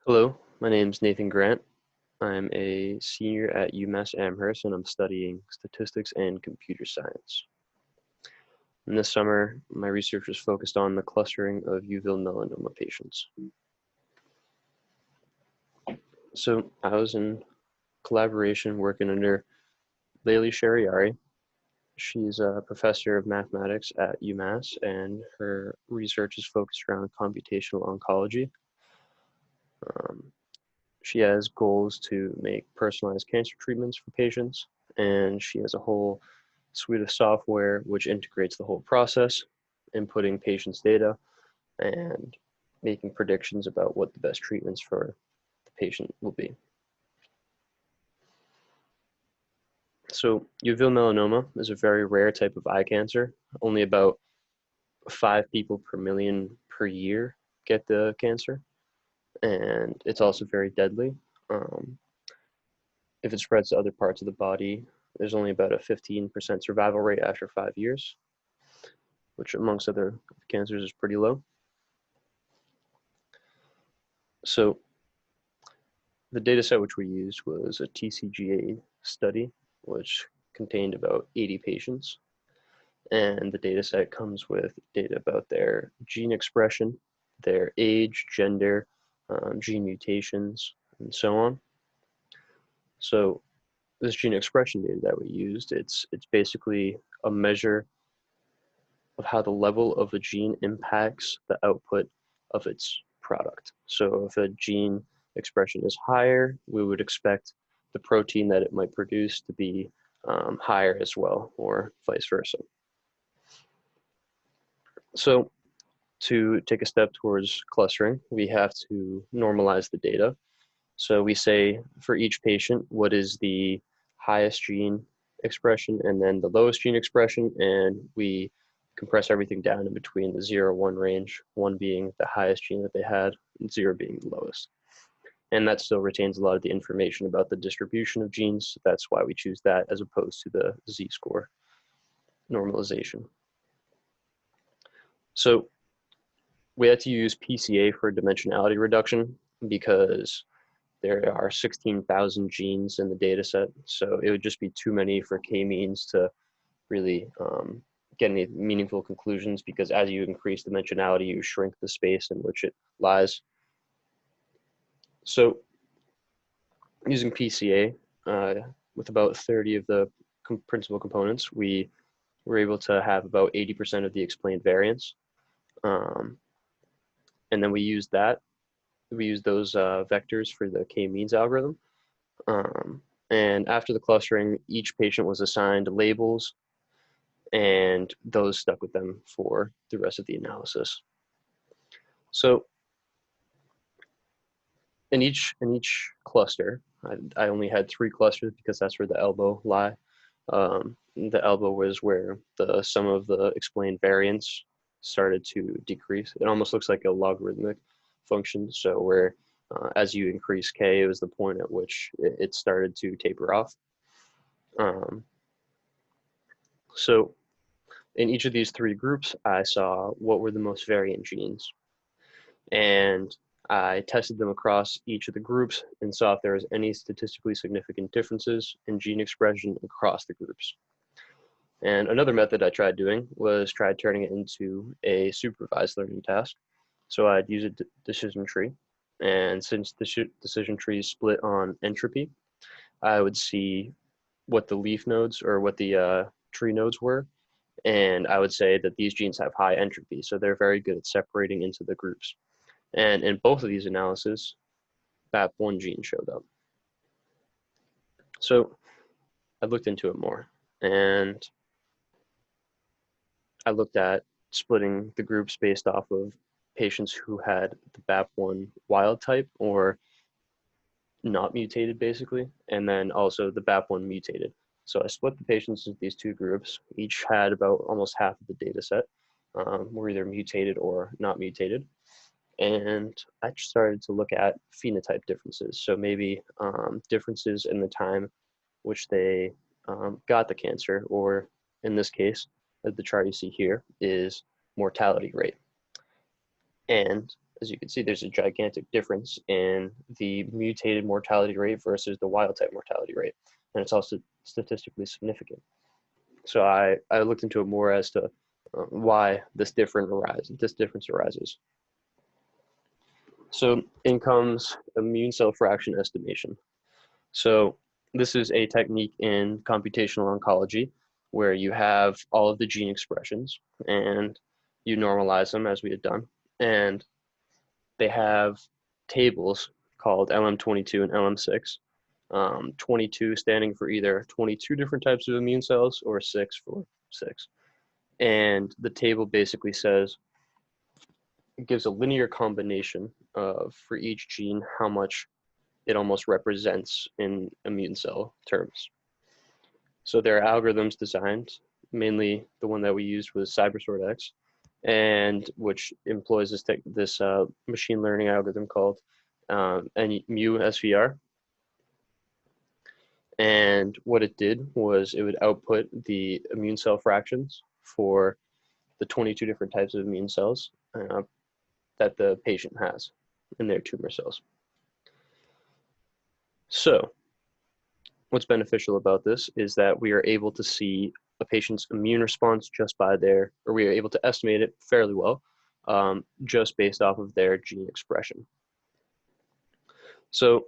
Hello, my name is Nathan Grant. I'm a senior at UMass Amherst and I'm studying statistics and computer science. And this summer, my research was focused on the clustering of uveal melanoma patients. So I was in collaboration working under Layli Shariari. She's a professor of mathematics at UMass and her research is focused around computational oncology. Um, She has goals to make personalized cancer treatments for patients, and she has a whole suite of software which integrates the whole process, inputting patients' data and making predictions about what the best treatments for the patient will be. So, uveal melanoma is a very rare type of eye cancer. Only about 5 people per million per year get the cancer, and it's also very deadly. Um, If it spreads to other parts of the body, there's only about a 15% survival rate after 5 years, which amongst other cancers is pretty low. So the data set which we used was a TCGA study, which contained about 80 patients. And the data set comes with data about their gene expression, their age, gender, gene mutations, and so on. So this gene expression data that we used, it's basically a measure of how the level of a gene impacts the output of its product. So if a gene expression is higher, we would expect the protein that it might produce to be higher as well, or vice versa. So to take a step towards clustering, we have to normalize the data. So we say for each patient, what is the highest gene expression and then the lowest gene expression, and we compress everything down in between the 0-1 range, 1 being the highest gene that they had, and 0 being the lowest. And that still retains a lot of the information about the distribution of genes. That's why we choose that as opposed to the z-score normalization. So we had to use PCA for dimensionality reduction because there are 16,000 genes in the data set, so it would just be too many for k-means to really get any meaningful conclusions, because as you increase dimensionality, you shrink the space in which it lies. So using PCA, with about 30 of the principal components, we were able to have about 80% of the explained variance. And then we used those vectors for the k-means algorithm. And after the clustering, each patient was assigned labels, and those stuck with them for the rest of the analysis. So in each cluster, I only had 3 clusters because that's where the elbow lie. The elbow was where the sum of the explained variance started to decrease. It almost looks like a logarithmic function. So where as you increase k, it was the point at which it started to taper off. So in each of these 3 groups, I saw what were the most variant genes. And I tested them across each of the groups and saw if there was any statistically significant differences in gene expression across the groups. And another method I tried doing was try turning it into a supervised learning task. So I'd use a decision tree. And since the decision tree is split on entropy, I would see what the leaf nodes or what the tree nodes were. And I would say that these genes have high entropy. So they're very good at separating into the groups. And in both of these analyses, BAP1 gene showed up. So I looked into it more, and I looked at splitting the groups based off of patients who had the BAP1 wild type or not mutated, basically, and then also the BAP1 mutated. So I split the patients into these 2 groups. Each had about almost half of the data set, were either mutated or not mutated. And I started to look at phenotype differences. So maybe differences in the time which they got the cancer, or in this case, the chart you see here is mortality rate. And as you can see, there's a gigantic difference in the mutated mortality rate versus the wild type mortality rate. And it's also statistically significant. So I looked into it more as to why this difference arises. So in comes immune cell fraction estimation. So this is a technique in computational oncology where you have all of the gene expressions and you normalize them as we had done. And they have tables called LM22 and LM6. 22 standing for either 22 different types of immune cells or 6 for 6. And the table basically says, it gives a linear combination of, for each gene, how much it almost represents in immune cell terms. So there are algorithms designed, mainly the one that we used was CyberSortX, and which employs this machine learning algorithm called mu-SVR. And what it did was it would output the immune cell fractions for the 22 different types of immune cells that the patient has in their tumor cells. So what's beneficial about this is that we are able to see a patient's immune response just by or we are able to estimate it fairly well, just based off of their gene expression. So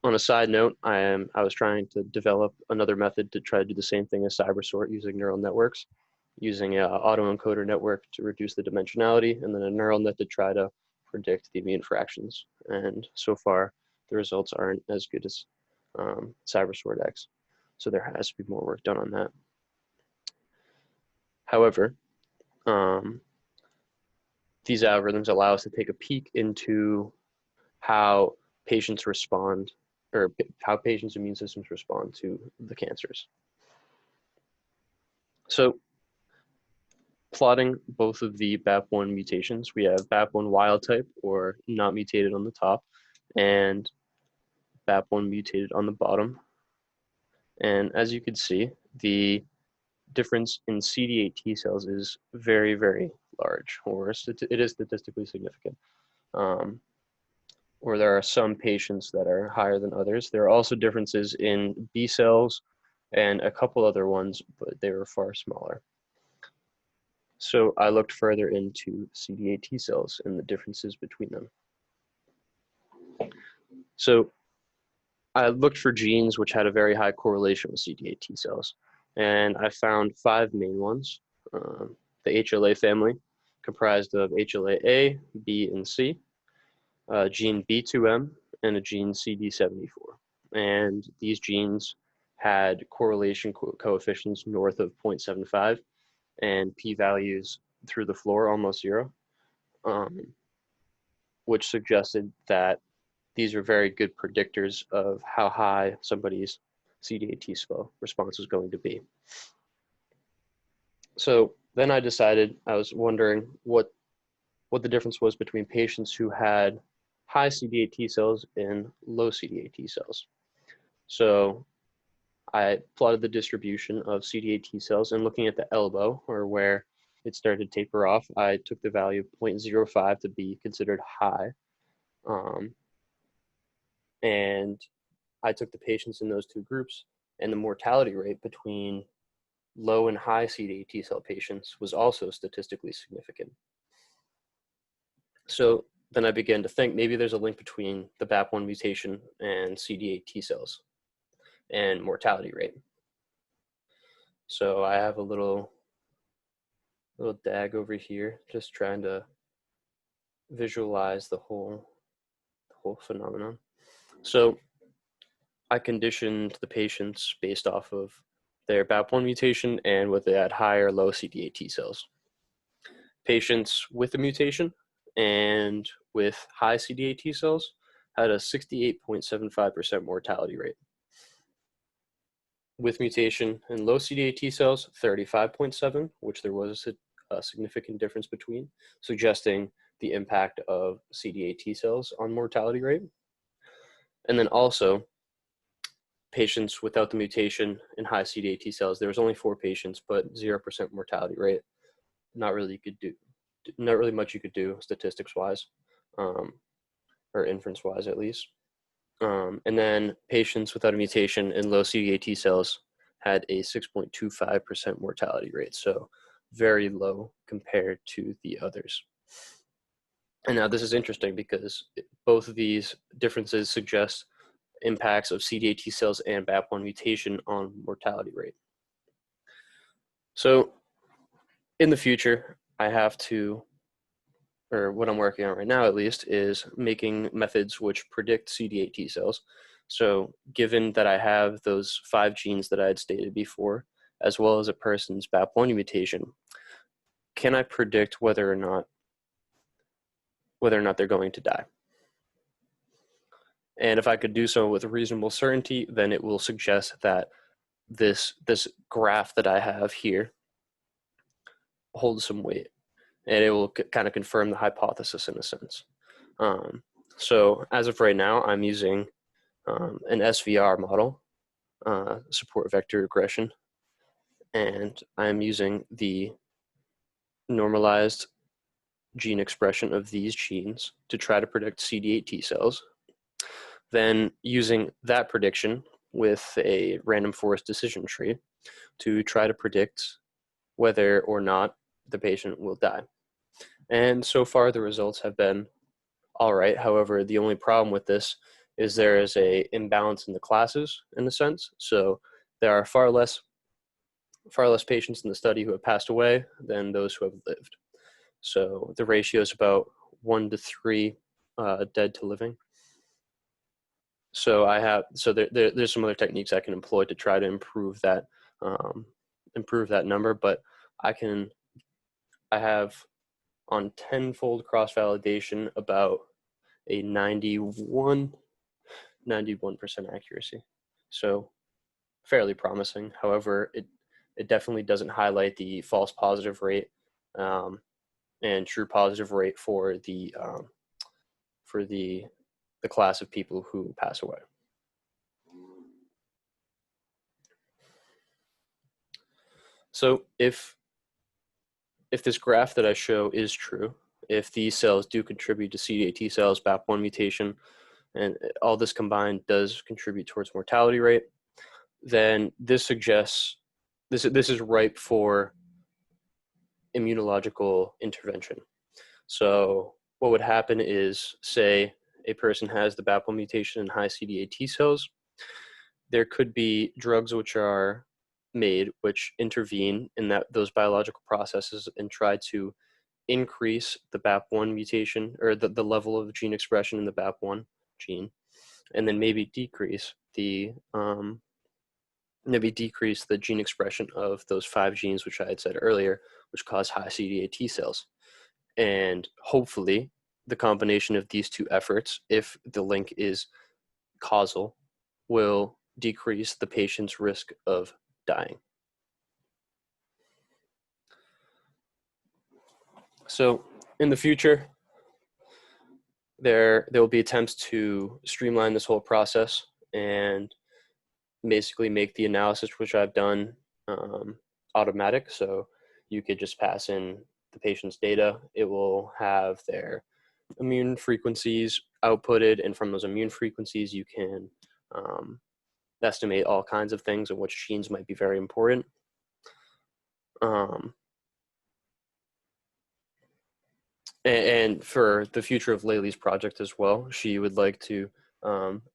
on a side note, I was trying to develop another method to try to do the same thing as CyberSort using neural networks, using an autoencoder network to reduce the dimensionality, and then a neural net to try to predict the immune fractions. And so far, the results aren't as good as CyberSortX. So there has to be more work done on that. However, these algorithms allow us to take a peek into how patients respond, or how patients' immune systems respond to the cancers. So plotting both of the BAP1 mutations, we have BAP1 wild type, or not mutated, on the top, and BAP1 mutated on the bottom. And as you can see, the difference in CD8 T cells is very, very large, or it is statistically significant. Or there are some patients that are higher than others. There are also differences in B cells and a couple other ones, but they were far smaller. So I looked further into CD8 T cells and the differences between them. So I looked for genes which had a very high correlation with CD8 T cells, and I found 5 main ones. The HLA family, comprised of HLA-A, B, and C, gene B2M, and a gene CD74. And these genes had correlation coefficients north of 0.75 and p-values through the floor, almost 0, which suggested that these are very good predictors of how high somebody's CD8 T cell response is going to be. So then I decided, I was wondering what the difference was between patients who had high CD8 T cells and low CD8 T cells. So I plotted the distribution of CD8 T cells, and looking at the elbow, or where it started to taper off, I took the value of 0.05 to be considered high. And I took the patients in those two groups, and the mortality rate between low and high CD8 T cell patients was also statistically significant. So then I began to think maybe there's a link between the BAP1 mutation and CD8 T cells and mortality rate. So I have a little DAG over here, just trying to visualize the whole phenomenon. So I conditioned the patients based off of their BAP1 mutation and whether they had high or low CD8 T cells. Patients with the mutation and with high CD8 T cells had a 68.75% mortality rate. With mutation and low CD8 T cells, 35.7, which there was a significant difference between, suggesting the impact of CD8 T cells on mortality rate. And then also, patients without the mutation and high CD8 T cells, there was only 4 patients, but 0% mortality rate. Not really much you could do statistics-wise. or inference-wise at least. And then patients without a mutation in low CD8 T cells had a 6.25% mortality rate, so very low compared to the others. And now this is interesting because both of these differences suggest impacts of CD8 T cells and BAP1 mutation on mortality rate. So in the future, I have to, or what I'm working on right now at least, is making methods which predict CD8 T cells. So given that I have those 5 genes that I had stated before, as well as a person's BAP1 mutation, can I predict whether or not they're going to die? And if I could do so with reasonable certainty, then it will suggest that this graph that I have here holds some weight, and it will kind of confirm the hypothesis in a sense. So as of right now, I'm using an SVR model, support vector regression, and I'm using the normalized gene expression of these genes to try to predict CD8 T cells. Then using that prediction with a random forest decision tree to try to predict whether or not the patient will die. And so far the results have been all right. However, the only problem with this is there is a imbalance in the classes in a sense. So there are far less patients in the study who have passed away than those who have lived. So the ratio is about 1 to 3 dead to living. So there's some other techniques I can employ to try to improve that number, but I have on 10-fold cross-validation about a 91% accuracy. So fairly promising. However, it definitely doesn't highlight the false positive rate and true positive rate for the class of people who pass away. So if this graph that I show is true, if these cells do contribute to CD8 T cells, BAP1 mutation, and all this combined does contribute towards mortality rate, then this suggests this is ripe for immunological intervention. So what would happen is, say a person has the BAP1 mutation and high CD8 T cells, there could be drugs which are made which intervene in those biological processes and try to increase the BAP1 mutation or the level of gene expression in the BAP1 gene, and then maybe decrease the gene expression of those 5 genes which I had said earlier, which cause high CD8 T cells. And hopefully the combination of these two efforts, if the link is causal, will decrease the patient's risk of dying. So in the future, there will be attempts to streamline this whole process and basically make the analysis which I've done automatic. So you could just pass in the patient's data. It will have their immune frequencies outputted, and from those immune frequencies you can estimate all kinds of things and which genes might be very important. And for the future of Laylee's project as well, she would like to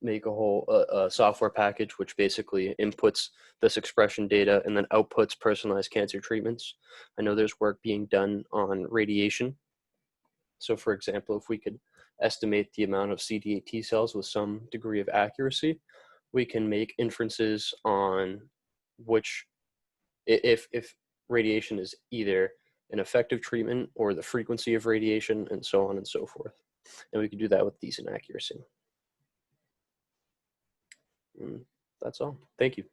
make a whole software package which basically inputs this expression data and then outputs personalized cancer treatments. I know there's work being done on radiation. So for example, if we could estimate the amount of CD8 T cells with some degree of accuracy, we can make inferences on which, if radiation is either an effective treatment or the frequency of radiation, and so on and so forth. And we can do that with decent accuracy. And that's all. Thank you.